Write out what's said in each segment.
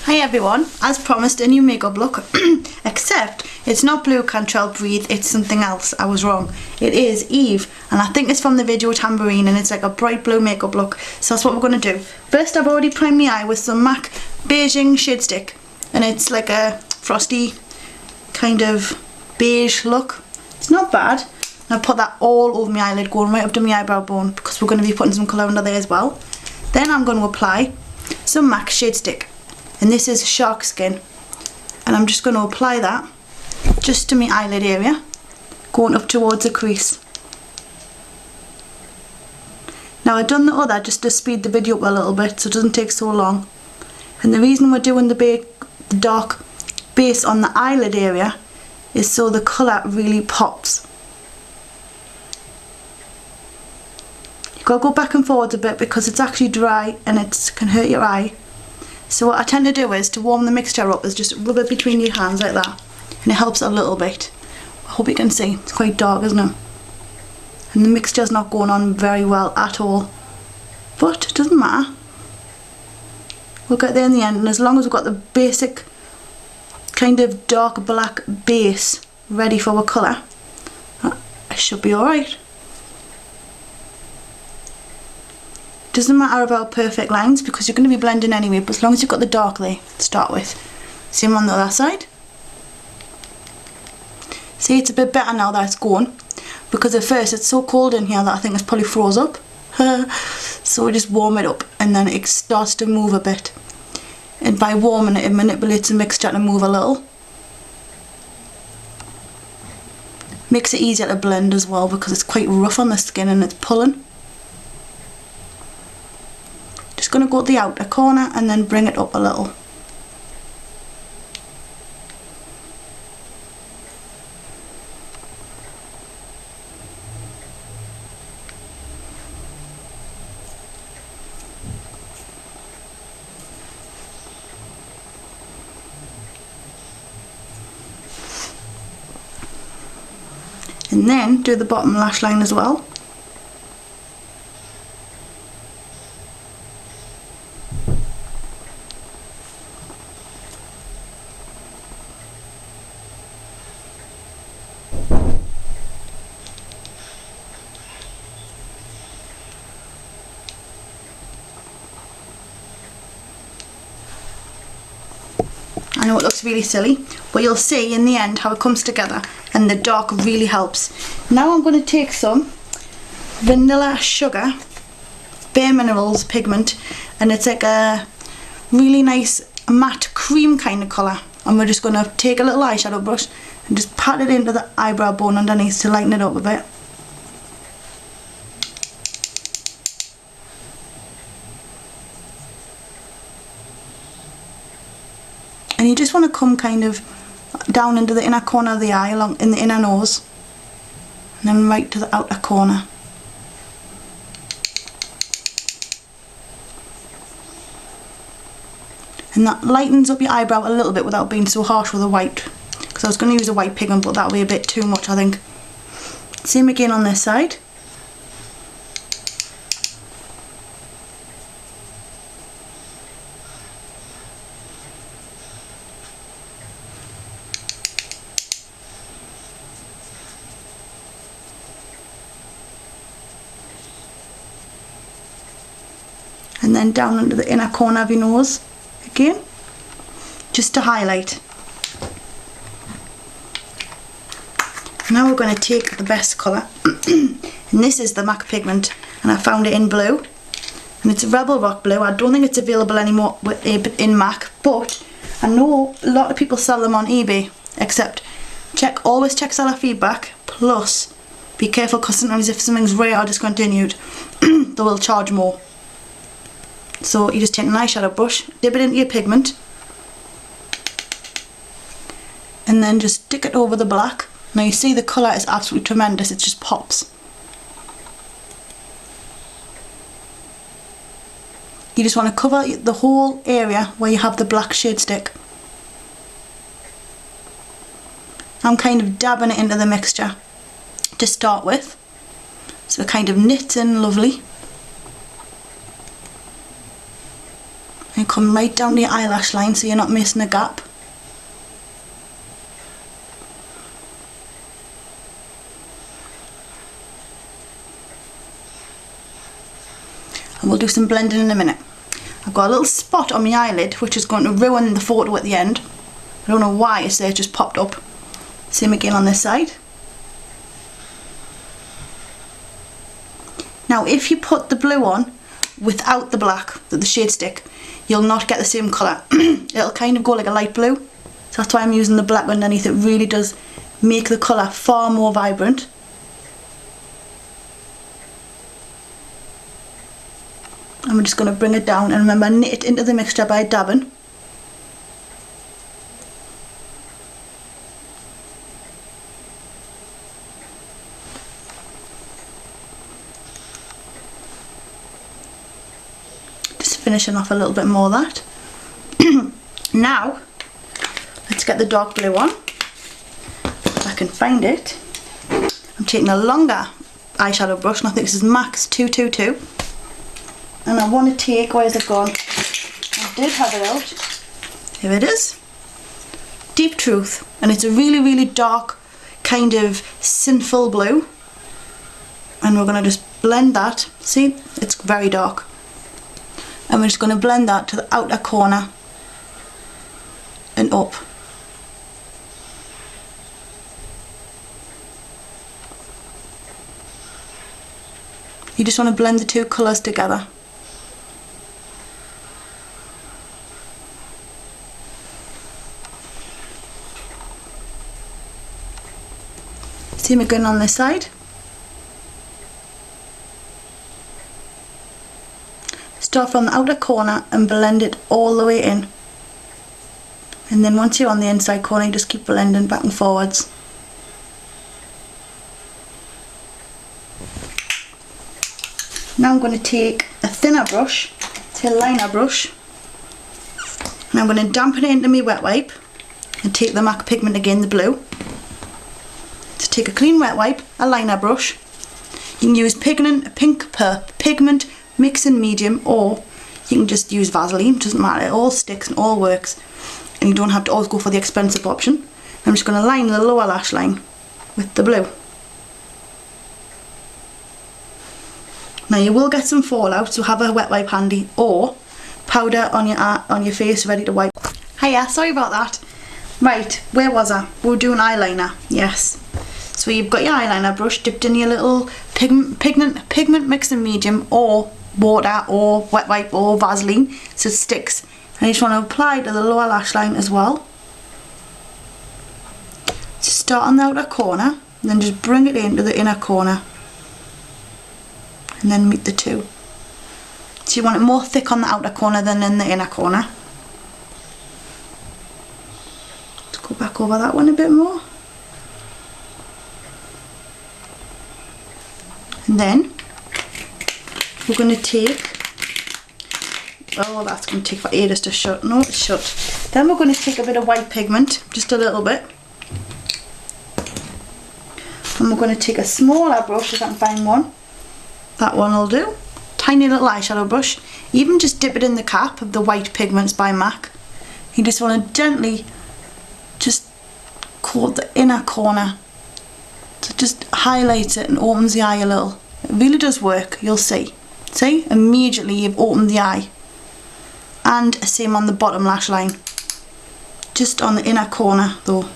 Hi everyone, as promised a new makeup look, except it's not Blue Cantrell Breathe, it's something else. I was wrong. It is Eve, and I think it's from the video Tambourine, and it's like a bright blue makeup look. So that's what we're going to do. First, I've already primed my eye with some MAC Beigeing Shade Stick, and it's like a frosty kind of beige look. It's not bad. And I put that all over my eyelid, going right up to my eyebrow bone, because we're going to be putting some colour under there as well. Then I'm going to apply some MAC Shade Stick. And this is Sharkskin, and I'm just going to apply that just to my eyelid area, going up towards the crease. Now I've done the other just to speed the video up a little bit so it doesn't take so long, and the reason we're doing the dark base on the eyelid area is so the colour really pops. You've got to go back and forwards a bit because it's actually dry and it can hurt your eye. So what I tend to do is, to warm the mixture up, is just rub it between your hands like that, and it helps a little bit. I hope you can see, it's quite dark, isn't it? And the mixture's not going on very well at all, but it doesn't matter. We'll get there in the end, and as long as we've got the basic kind of dark black base ready for our colour, it should be alright. Doesn't matter about perfect lines because you're going to be blending anyway, but as long as you've got the dark there to start with. Same on the other side. See, it's a bit better now that it's going, because at first it's so cold in here that I think it's probably froze up. So we just warm it up and then it starts to move a bit, and by warming it, it manipulates the mixture to move a little. Makes it easier to blend as well because it's quite rough on the skin and it's pulling. Just going to go to the outer corner and then bring it up a little. And then do the bottom lash line as well. I know it looks really silly, but you'll see in the end how it comes together, and the dark really helps. Now I'm going to take some Vanilla Sugar Bare Minerals pigment, and it's like a really nice matte cream kind of colour, and we're just going to take a little eyeshadow brush and just pat it into the eyebrow bone underneath to lighten it up a bit. And you just want to come kind of down into the inner corner of the eye, along in the inner nose, and then right to the outer corner. And that lightens up your eyebrow a little bit without being so harsh with a white, because I was going to use a white pigment, but that would be a bit too much, I think. Same again on this side. And then down under the inner corner of your nose again, just to highlight. Now we're going to take the best colour, and this is the MAC pigment, and I found it in blue, and it's Rebel Rock blue. I don't think it's available anymore in MAC, but I know a lot of people sell them on eBay, except always check seller feedback, plus be careful because sometimes if something's rare or discontinued they will charge more. So you just take an eyeshadow brush, dip it into your pigment, and then just stick it over the black. Now you see the colour is absolutely tremendous, it just pops. You just want to cover the whole area where you have the black shade stick. I'm kind of dabbing it into the mixture to start with, so it kind of knits in lovely. and come right down to your eyelash line so you're not missing a gap. And we'll do some blending in a minute. I've got a little spot on my eyelid which is going to ruin the photo at the end. I don't know why it's there, it just popped up. Same again on this side. Now if you put the blue on without the black, the shade stick, you'll not get the same colour. It'll kind of go like a light blue. So that's why I'm using the black underneath. It really does make the colour far more vibrant. And we're just going to bring it down, and remember, knit it into the mixture by dabbing. Just finishing off a little bit more of that. Now, let's get the dark blue on. If I can find it. I'm taking a longer eyeshadow brush, and I think this is MAC's 222. And I want to take, where's it gone? I did have it out. Here it is. Deep Truth. And it's a really, really dark, kind of sinful blue. And we're going to just blend that. See, it's very dark. And we're just going to blend that to the outer corner and up. You just want to blend the two colours together. Same again on this side. Start from the outer corner and blend it all the way in. And then once you're on the inside corner, you just keep blending back and forwards. Now I'm going to take a thinner brush, it's a liner brush, and I'm going to dampen it into my wet wipe and take the MAC pigment again, the blue. So take a clean wet wipe, a liner brush. You can use pigment mixing medium, or you can just use Vaseline, doesn't matter, it all sticks and all works. And you don't have to always go for the expensive option. I'm just going to line the lower lash line with the blue. Now you will get some fallout, so have a wet wipe handy, or powder on your face ready to wipe. Hiya, sorry about that. Right, where was I? We were doing eyeliner, yes. So you've got your eyeliner brush dipped in your little pigment mixing medium, or water, or wet wipe, or Vaseline, so it sticks. And you just want to apply to the lower lash line as well. So start on the outer corner, and then just bring it into the inner corner. And then meet the two. So you want it more thick on the outer corner than in the inner corner. Let's go back over that one a bit more. And then we're going to take, oh, that's going to take for ages to shut. No, it's shut. Then we're going to take a bit of white pigment, just a little bit. And we're going to take a smaller brush, if I can find one. That one will do. Tiny little eyeshadow brush. Even just dip it in the cap of the white pigments by MAC. You just want to gently just coat the inner corner. So just highlights it and opens the eye a little. It really does work, you'll see. See? Immediately you've opened the eye. And same on the bottom lash line. Just on the inner corner though.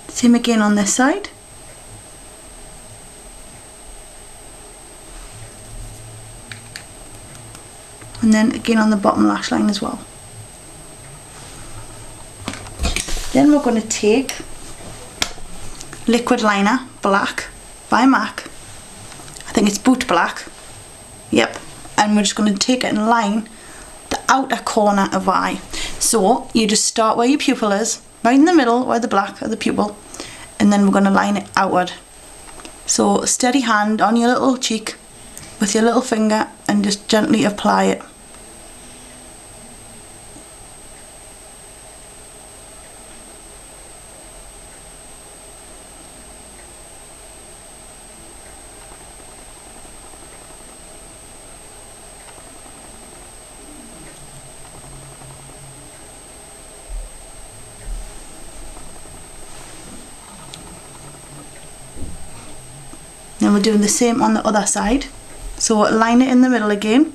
Same again on this side. And then again on the bottom lash line as well. Then we're going to take liquid liner, black, by MAC. I think it's boot black. Yep. And we're just going to take it and line the outer corner of the eye. So you just start where your pupil is, right in the middle where the black of the pupil, and then we're going to line it outward. So steady hand on your little cheek with your little finger and just gently apply it. then we're doing the same on the other side. So line it in the middle again.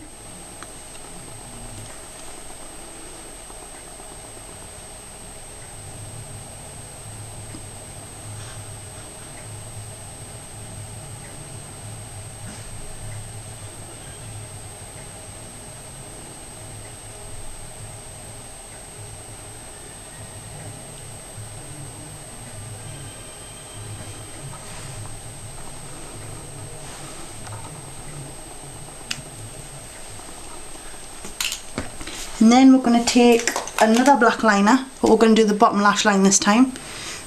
And then we're going to take another black liner, but we're going to do the bottom lash line this time.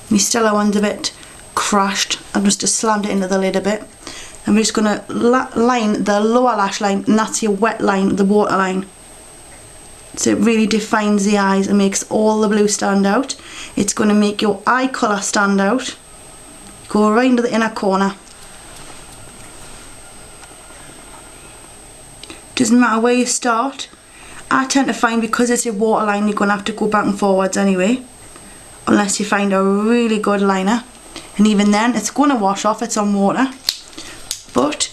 My Stella one's a bit crashed. I've just slammed it into the lid a bit. And we're just going to line the lower lash line, and that's your wet line, the waterline. So it really defines the eyes and makes all the blue stand out. It's going to make your eye colour stand out. Go right into the inner corner. Doesn't matter where you start. I tend to find because it's your waterline you're going to have to go back and forwards anyway, unless you find a really good liner, and even then it's going to wash off, it's on water, but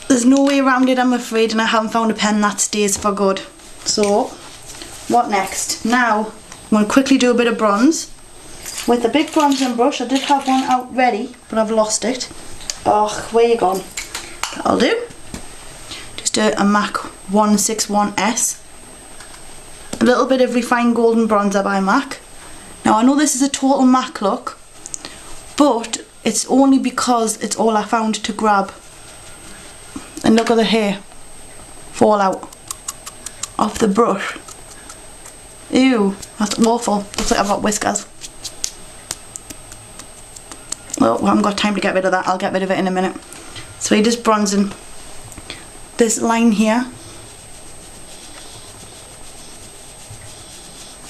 there's no way around it I'm afraid, and I haven't found a pen that stays for good. So what next? Now I'm going to quickly do a bit of bronze with a big bronzing brush. I did have one out ready but I've lost it. Oh, where you gone? That'll do. Just a MAC 161S. A little bit of refined golden bronzer by MAC. Now I know this is a total MAC look, but it's only because it's all I found to grab. And look at the hair fall out off the brush. Ew, that's awful. Looks like I've got whiskers. Well, I haven't got time to get rid of that. I'll get rid of it in a minute. So you're just bronzing this line here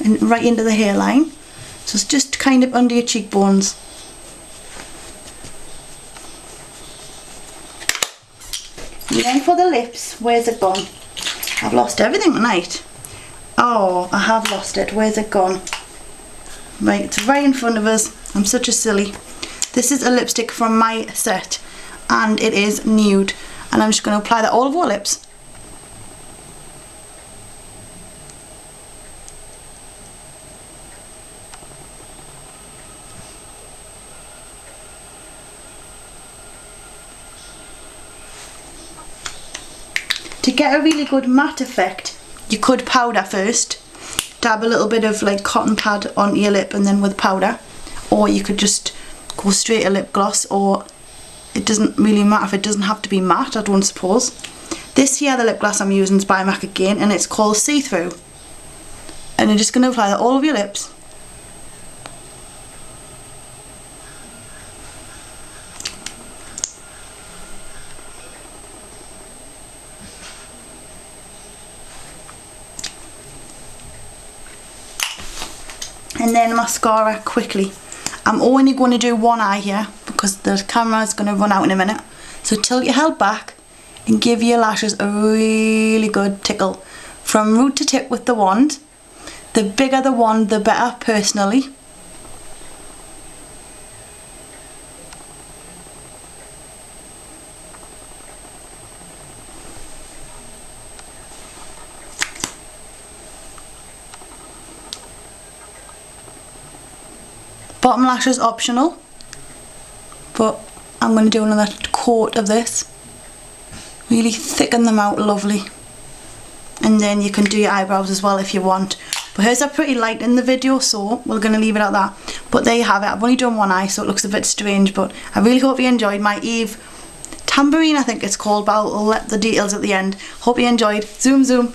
and right into the hairline, so it's just kind of under your cheekbones. And then for the lips, where's it gone? I've lost everything tonight. Oh, I have lost it. Where's it gone? Right, it's right in front of us. I'm such a silly. This is a lipstick from my set and it is nude, and I'm just going to apply that all over our lips. To get a really good matte effect, you could powder first. Dab a little bit of like cotton pad on your lip and then with powder, or you could just go straight to lip gloss, or it doesn't really matter if it doesn't have to be matte, I don't suppose. This here, the lip gloss I'm using is by MAC again, and it's called See Through. And you're just going to apply that all over your lips. And then mascara quickly. I'm only going to do one eye here because the camera is going to run out in a minute. So tilt your head back and give your lashes a really good tickle from root to tip with the wand. The bigger the wand, the better, personally. Bottom lash is optional, but I'm going to do another coat of this. Really thicken them out lovely. And then you can do your eyebrows as well if you want. But hers are pretty light in the video, so we're going to leave it at that. But there you have it. I've only done one eye, so it looks a bit strange, but I really hope you enjoyed my Eve Tambourine, I think it's called, but I'll let the details at the end. Hope you enjoyed. Zoom zoom.